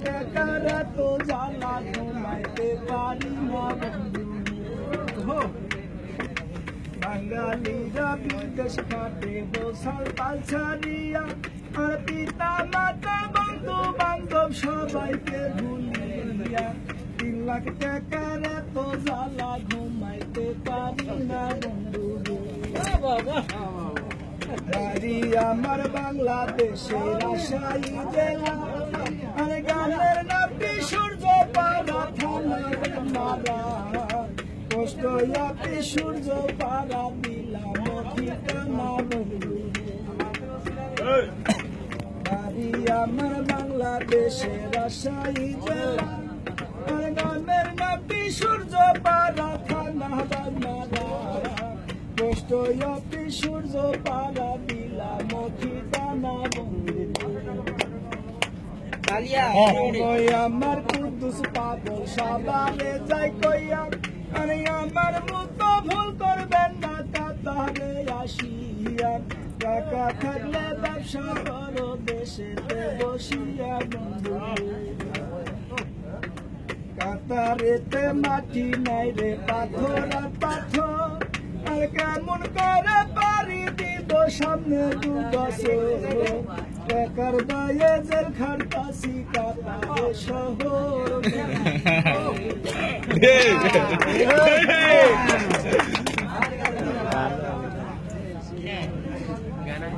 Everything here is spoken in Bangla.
টাকার তো জ্বালা ঘুমাইতে পারি না বাঙালিরা বিদেশ খাটে বসার পালছাড়িয়া আর পিতা মাতা বন্ধু বান্ধব সবাইকে ভুলিয়া 3 লাখ টাকার তো জ্বালা ঘুমাইতে পারি না বন্ধু বাড়ি আমার বাংলাদেশের রাজশাহী জেলা আর গানের নামটি সূর্য পাড়া থানা মারা কষ্ট আপনি সূর্য পাড়া দিলাম ঠিকানা বন্ধু বাড়ি আমার বাংলাদেশের রাজশাহী জেলা আর গানের নামটি সূর্য পাড়া থানা মারা কষ্ট আপনি সূর্য পাড়া দিলাম ঠিকানা বন্ধু আমার কুদ্দুস পাগল সবারে যাই কইয়া আরে আমার মতো ভুল করবেন না কাতারে আসিয়া টাকা থাকলে ব্যবসা করো দেশেতে বসিয়া বন্ধু কাতারেতে মাটি নাই রে পাথর আর পাথর আর কেমন করে পারি দিব সামনে 2 বছর টাকার দায়ে জেল খাটতাছি কাতারে শহর গানা